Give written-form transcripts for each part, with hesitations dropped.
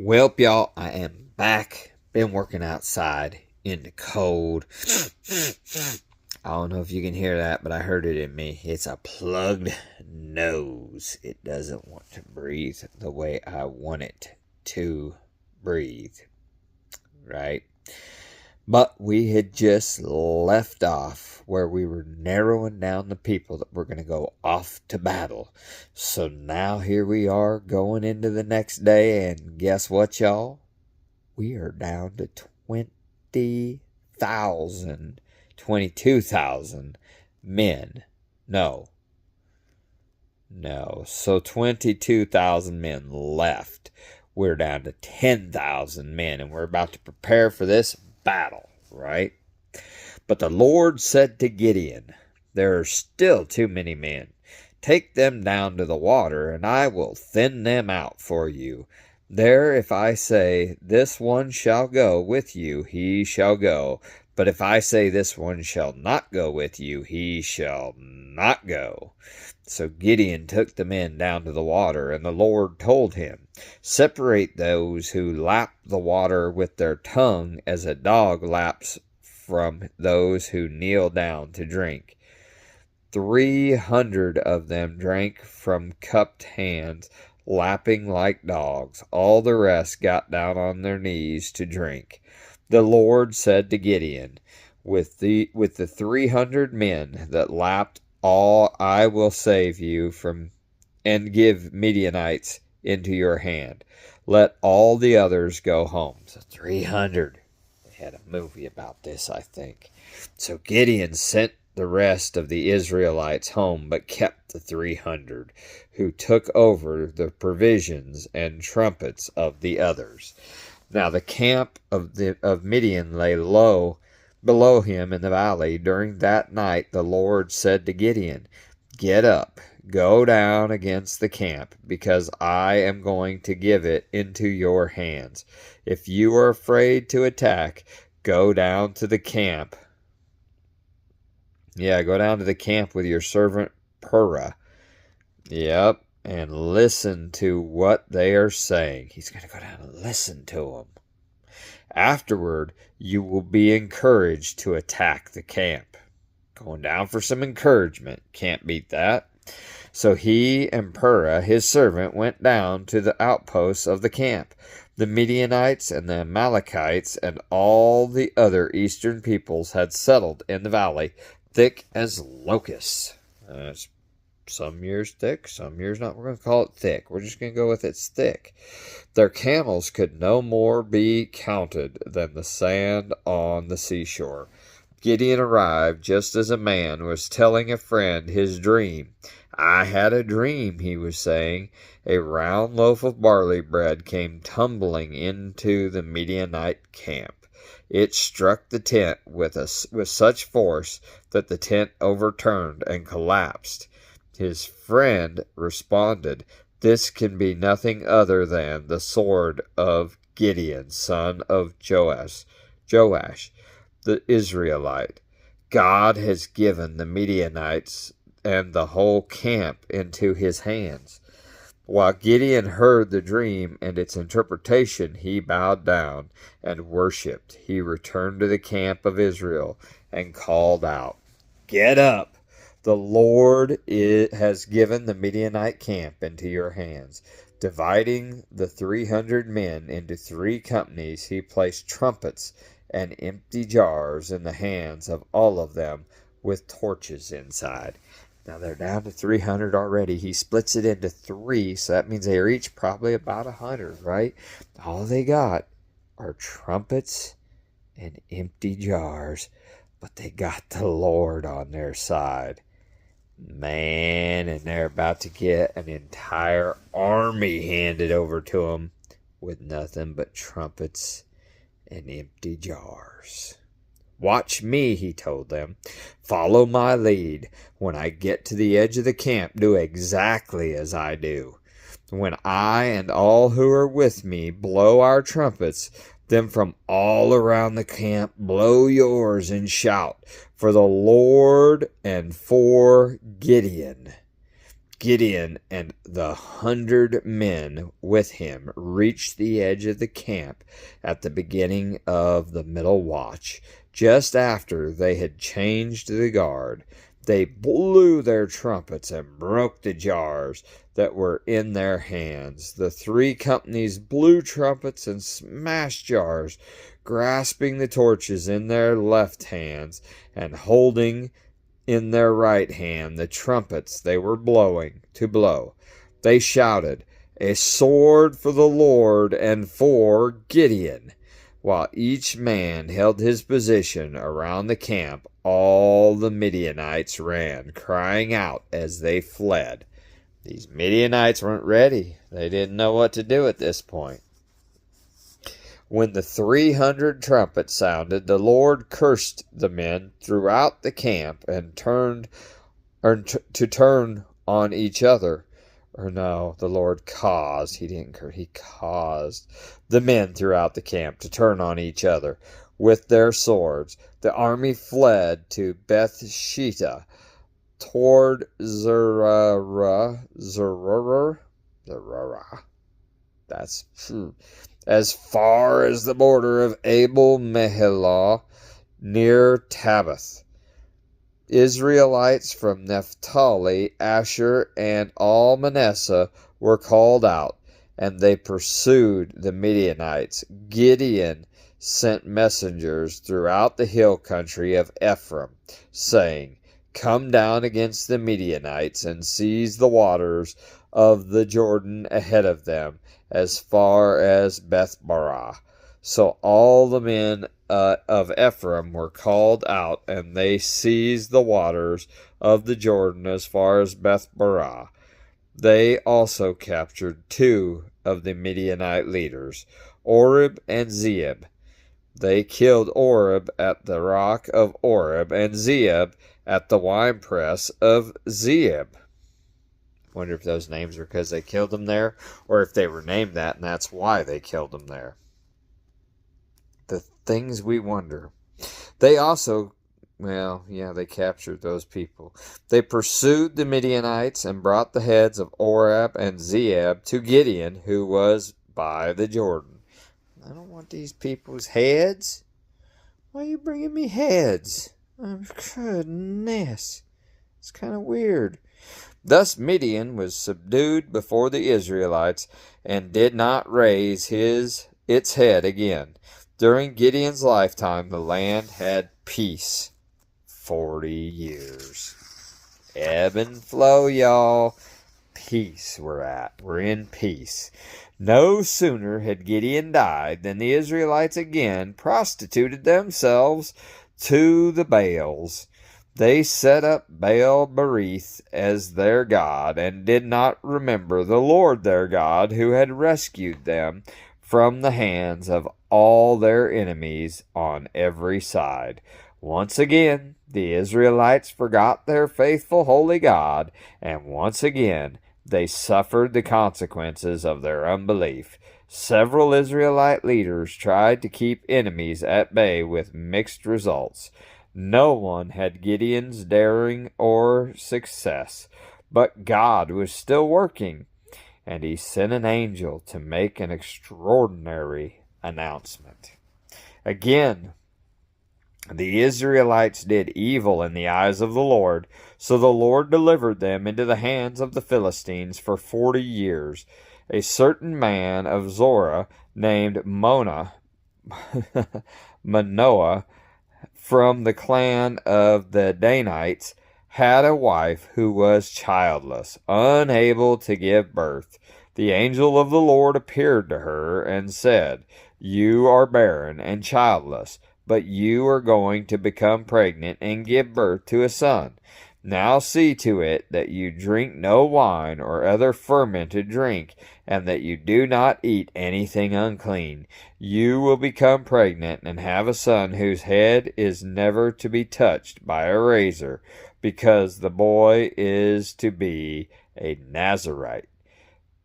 Welp, y'all, I am back. Been working outside in the cold. I don't know if you can hear that, but I heard it in me. It's a plugged nose. It doesn't want to breathe the way I want it to breathe. Right? But we had just left off where we were narrowing down the people that were going to go off to battle. So now here we are going into the next day, and guess what, y'all? We are down to 20,000, 22,000 men. No. So 22,000 men left. We're down to 10,000 men, and we're about to prepare for this battle, right? But the Lord said to Gideon, there are still too many men. Take them down to the water, and I will thin them out for you. There, if I say, this one shall go with you, he shall go. But if I say, this one shall not go with you, he shall not go. So Gideon took the men down to the water, and the Lord told him, separate those who lap the water with their tongue as a dog laps from those who kneel down to drink. 300 of them drank from cupped hands, lapping like dogs. All the rest got down on their knees to drink. The Lord said to Gideon, with the 300 men that lapped, all I will save you from and give Midianites into your hand. Let all the others go home. So 300. They had a movie about this, I think. So Gideon sent the rest of the Israelites home, but kept the 300, who took over the provisions and trumpets of the others. Now the camp of Midian lay low below him in the valley. During that night the Lord said to Gideon, get up, go down against the camp, because I am going to give it into your hands. If you are afraid to attack, go down to the camp. Go down to the camp with your servant Purah. Yep, and listen to what they are saying. He's going to go down and listen to them. Afterward, you will be encouraged to attack the camp. Going down for some encouragement. Can't beat that. So he and Purah, his servant, went down to the outposts of the camp. The Midianites and the Amalekites and all the other eastern peoples had settled in the valley, thick as locusts. Some years thick, some years not. We're going to call it thick. We're just going to go with it's thick. Their camels could no more be counted than the sand on the seashore. Gideon arrived just as a man was telling a friend his dream. I had a dream, he was saying. A round loaf of barley bread came tumbling into the Midianite camp. It struck the tent with such force that the tent overturned and collapsed. His friend responded, this can be nothing other than the sword of Gideon, son of Joash, the Israelite. God has given the Midianites and the whole camp into his hands. While Gideon heard the dream and its interpretation, he bowed down and worshipped. He returned to the camp of Israel and called out, get up! The Lord has given the Midianite camp into your hands. Dividing the 300 men into 3 companies, he placed trumpets and empty jars in the hands of all of them with torches inside. Now they're down to 300 already. He splits it into 3, so that means they're each probably about 100, right? All they got are trumpets and empty jars, but they got the Lord on their side. Man, and they're about to get an entire army handed over to them with nothing but trumpets and empty jars. Watch me, he told them. Follow my lead. When I get to the edge of the camp, do exactly as I do. When I and all who are with me blow our trumpets, then from all around the camp blow yours and shout, for the Lord and for Gideon. Gideon and the 100 men with him reached the edge of the camp at the beginning of the middle watch, just after they had changed the guard. They blew their trumpets and broke the jars that were in their hands. The 3 companies blew trumpets and smashed jars, grasping the torches in their left hands and holding in their right hand the trumpets they were blowing to blow. They shouted, "A sword for the Lord and for Gideon!" While each man held his position around the camp, all the Midianites ran, crying out as they fled. These Midianites weren't ready. They didn't know what to do at this point. When the 300 trumpets sounded, the Lord cursed the men throughout the camp and turned on each other. Or no, the Lord caused. He didn't curse. He caused the men throughout the camp to turn on each other with their swords. The army fled to Beth-shittah toward Zerah. That's as far as the border of Abel-meholah near Tabbath. Israelites from Naphtali, Asher, and all Manasseh were called out, and they pursued the Midianites. Gideon sent messengers throughout the hill country of Ephraim, saying, "Come down against the Midianites and seize the waters of the Jordan ahead of them, as far as Beth-barah." So all the men of Ephraim were called out, and they seized the waters of the Jordan as far as Beth-barah. They also captured 2 of the Midianite leaders, Oreb and Zeeb. They killed Oreb at the rock of Oreb, and Zeeb at the winepress of Zeeb. Wonder if those names are because they killed him there, or if they were named that and that's why they killed him there. The things we wonder. They also, they captured those people. They pursued the Midianites and brought the heads of Oreb and Zeeb to Gideon, who was by the Jordan. I don't want these people's heads. Why are you bringing me heads? Oh, goodness. It's kind of weird. Thus Midian was subdued before the Israelites and did not raise its head again. During Gideon's lifetime, the land had peace. 40 years. Ebb and flow, y'all. Peace we're in peace. No sooner had Gideon died than the Israelites again prostituted themselves to the Baals. They set up Baal-berith as their god, and did not remember the Lord their God, who had rescued them from the hands of all their enemies on every side. Once again, the Israelites forgot their faithful holy God, and once again they suffered the consequences of their unbelief. Several Israelite leaders tried to keep enemies at bay with mixed results. No one had Gideon's daring or success, but God was still working, and he sent an angel to make an extraordinary announcement. Again, the Israelites did evil in the eyes of the Lord, so the Lord delivered them into the hands of the Philistines for 40 years. A certain man of Zorah named Manoah from the clan of the Danites had a wife who was childless, unable to give birth. The angel of the Lord appeared to her and said, "You are barren and childless, but you are going to become pregnant and give birth to a son. Now see to it that you drink no wine or other fermented drink, and that you do not eat anything unclean. You will become pregnant and have a son whose head is never to be touched by a razor, because the boy is to be a Nazirite,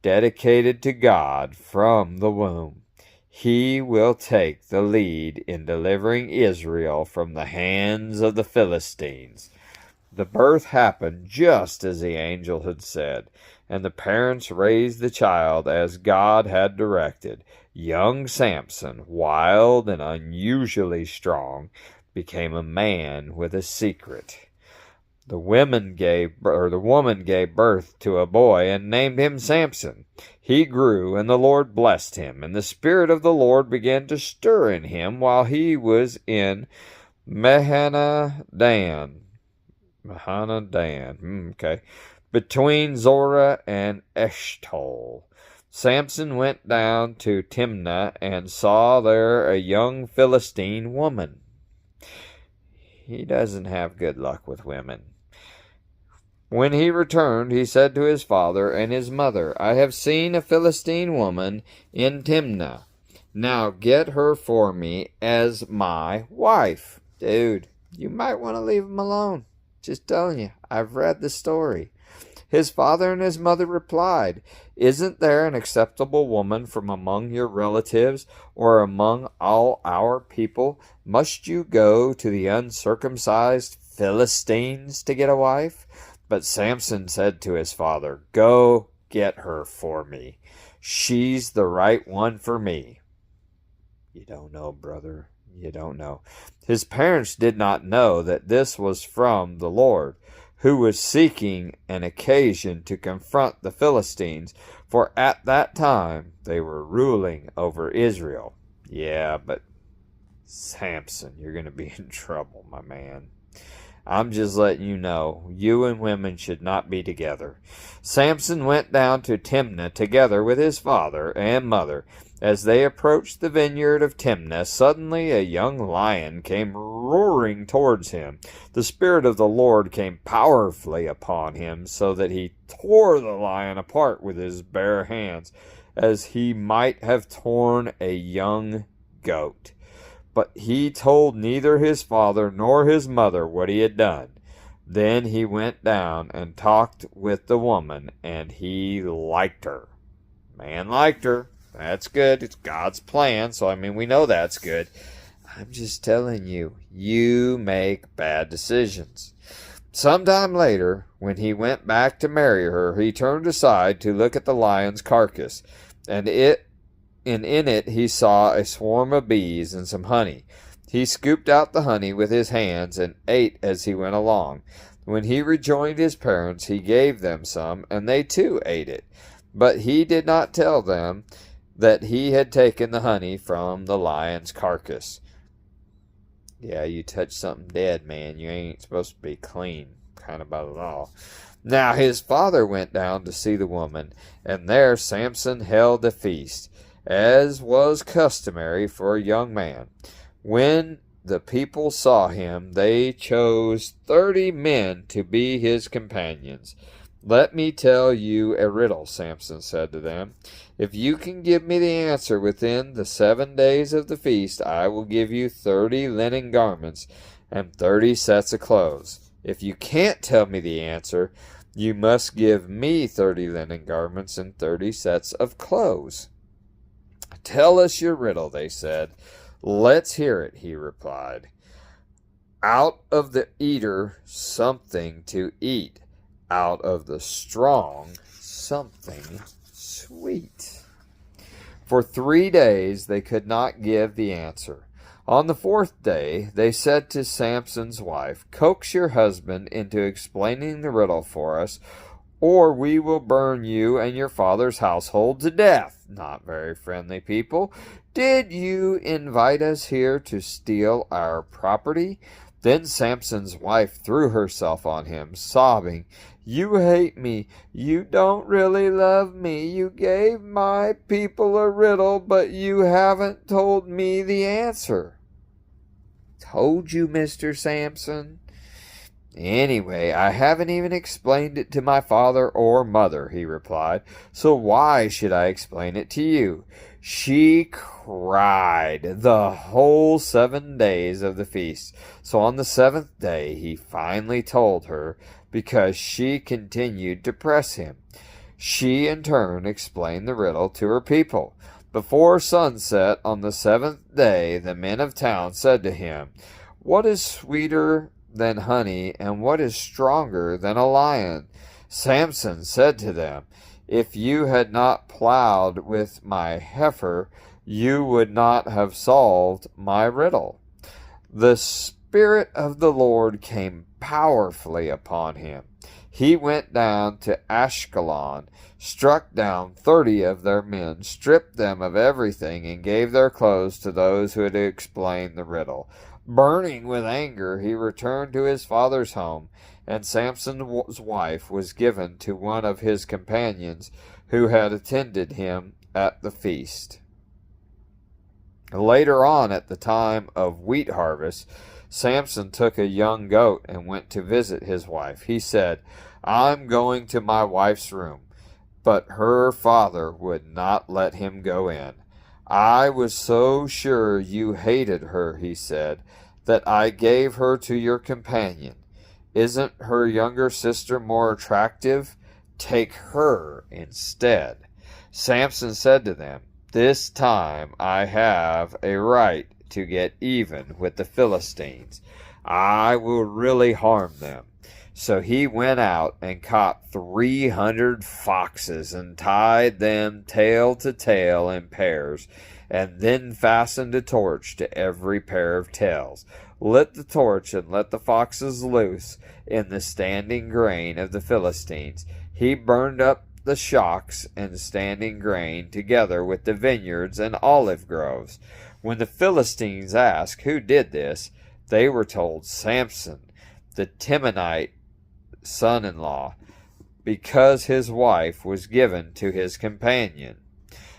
dedicated to God from the womb. He will take the lead in delivering Israel from the hands of the Philistines." The birth happened just as the angel had said, and the parents raised the child as God had directed. Young Samson, wild and unusually strong, became a man with a secret. The woman gave birth to a boy and named him Samson. He grew, and the Lord blessed him, and the Spirit of the Lord began to stir in him while he was in Mahanadan. Okay. Between Zorah and Eshtaol. Samson went down to Timnah and saw there a young Philistine woman. He doesn't have good luck with women. When he returned, he said to his father and his mother, I have seen a Philistine woman in Timnah. Now get her for me as my wife. Dude, you might want to leave him alone. Just telling you, I've read the story. His father and his mother replied, Isn't there an acceptable woman from among your relatives or among all our people? Must you go to the uncircumcised Philistines to get a wife? But Samson said to his father, Go get her for me. She's the right one for me. You don't know, brother. You don't know. His parents did not know that this was from the Lord, who was seeking an occasion to confront the Philistines, for at that time they were ruling over Israel. Yeah, but Samson, you're going to be in trouble, my man. I'm just letting you know, you and women should not be together. Samson went down to Timnah together with his father and mother. As they approached the vineyard of Timnah, suddenly a young lion came roaring towards him. The Spirit of the Lord came powerfully upon him, so that he tore the lion apart with his bare hands, as he might have torn a young goat. But he told neither his father nor his mother what he had done. Then he went down and talked with the woman, and he liked her. Man liked her. That's good. It's God's plan, so we know that's good. I'm just telling you, you make bad decisions. Sometime later, when he went back to marry her, he turned aside to look at the lion's carcass, and in it he saw a swarm of bees and some honey. He scooped out the honey with his hands and ate as he went along. When he rejoined his parents, he gave them some, and they too ate it. But he did not tell them that he had taken the honey from the lion's carcass. Yeah, you touch something dead, man. You ain't supposed to be clean, kind of by the law. Now his father went down to see the woman, and there Samson held a feast, as was customary for a young man. When the people saw him, they chose 30 men to be his companions. Let me tell you a riddle, Samson said to them. If you can give me the answer within the 7 days of the feast, I will give you 30 linen garments and 30 sets of clothes. If you can't tell me the answer, you must give me 30 linen garments and 30 sets of clothes. Tell us your riddle, they said. Let's hear it, he replied. Out of the eater, something to eat. Out of the strong, something sweet. For 3 days they could not give the answer. On the 4th day they said to Samson's wife, Coax your husband into explaining the riddle for us, or we will burn you and your father's household to death. Not very friendly people. Did you invite us here to steal our property? Then Samson's wife threw herself on him, sobbing, You hate me. You don't really love me. You gave my people a riddle, but you haven't told me the answer. Told you, Mr. Samson. Anyway, I haven't even explained it to my father or mother, he replied, so why should I explain it to you? She cried the whole 7 days of the feast. So on the 7th day he finally told her, because she continued to press him. She in turn explained the riddle to her people. Before sunset on the 7th day the men of town said to him, What is sweeter than honey, and what is stronger than a lion? Samson said to them, If you had not plowed with my heifer, you would not have solved my riddle. The Spirit of the Lord came powerfully upon him. He went down to Ashkelon, struck down 30 of their men, stripped them of everything, and gave their clothes to those who had explained the riddle. Burning with anger, he returned to his father's home, and Samson's wife was given to one of his companions who had attended him at the feast. Later on, at the time of wheat harvest, Samson took a young goat and went to visit his wife. He said, I'm going to my wife's room. But her father would not let him go in. I was so sure you hated her, he said, that I gave her to your companion. Isn't her younger sister more attractive? Take her instead. Samson said to them, This time I have a right to get even with the Philistines. I will really harm them. So he went out and caught 300 foxes and tied them tail to tail in pairs, and then fastened a torch to every pair of tails. Lit the torch and let the foxes loose in the standing grain of the Philistines. He burned up the shocks and standing grain together with the vineyards and olive groves. When the Philistines asked who did this, they were told Samson, the Timonite son-in-law, because his wife was given to his companion.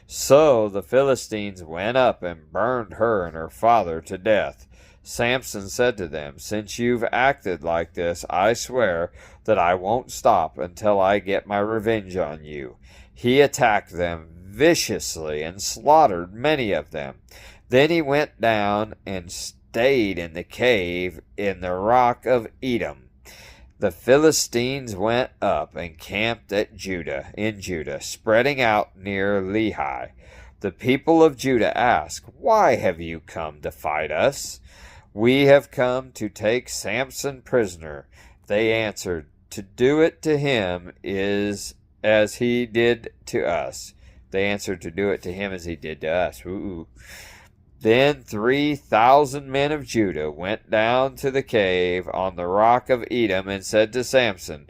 So the Philistines went up and burned her and her father to death. Samson said to them, Since you've acted like this, I swear that I won't stop until I get my revenge on you. He attacked them viciously and slaughtered many of them. Then he went down and stayed in the cave in the rock of Edom. The Philistines went up and camped in Judah, spreading out near Lehi. The people of Judah asked, Why have you come to fight us? We have come to take Samson prisoner. They answered, To do it to him is as he did to us. They answered, To do it to him as he did to us. Ooh. Then 3,000 men of Judah went down to the cave on the rock of Edom and said to Samson,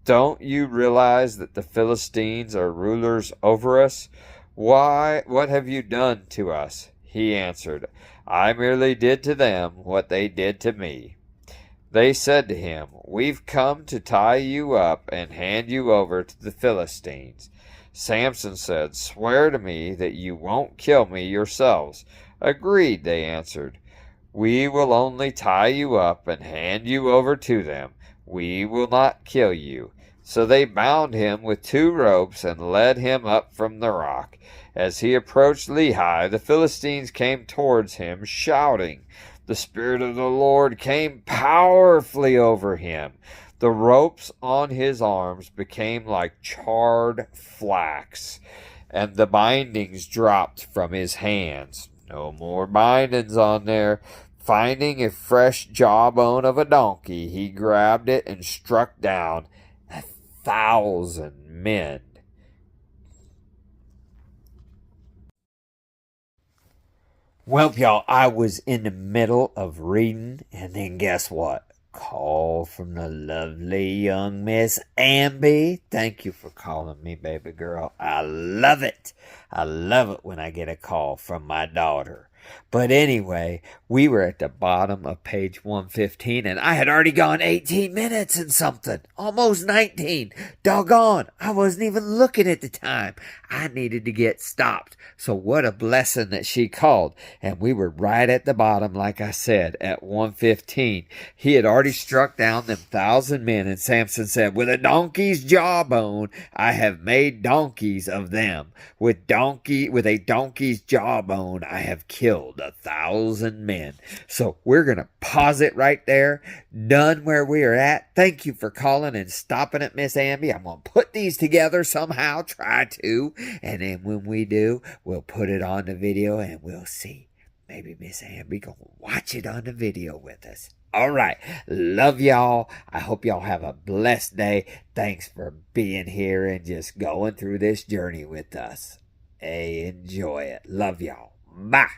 Don't you realize that the Philistines are rulers over us? Why, what have you done to us? He answered, I merely did to them what they did to me. They said to him, We've come to tie you up and hand you over to the Philistines. Samson said, Swear to me that you won't kill me yourselves. Agreed, they answered. We will only tie you up and hand you over to them. We will not kill you. So they bound him with 2 ropes and led him up from the rock. As he approached Lehi, the Philistines came towards him, shouting. The Spirit of the Lord came powerfully over him. The ropes on his arms became like charred flax, and the bindings dropped from his hands. No more bindings on there. Finding a fresh jawbone of a donkey, he grabbed it and struck down 1,000 men. Well, y'all, I was in the middle of reading, and then guess what? Call from the lovely young Miss Amby. Thank you for calling me, baby girl. I love it. I love it when I get a call from my daughter. But anyway, we were at the bottom of page 115, and I had already gone 18 minutes and something. Almost 19. Doggone, I wasn't even looking at the time. I needed to get stopped. So what a blessing that she called. And we were right at the bottom, like I said, at 115. He had already struck down them 1,000 men, and Samson said, With a donkey's jawbone, I have made donkeys of them. With a donkey's jawbone, I have killed 1,000 men. So we're going to pause it right there. Done where we are at. Thank you for calling and stopping at Miss Amby. I'm going to put these together somehow, try to. And then when we do, we'll put it on the video and we'll see. maybe Miss Amber gonna watch it on the video with us. All right. Love y'all. I hope y'all have a blessed day. Thanks for being here and just going through this journey with us. Hey, enjoy it. Love y'all. Bye.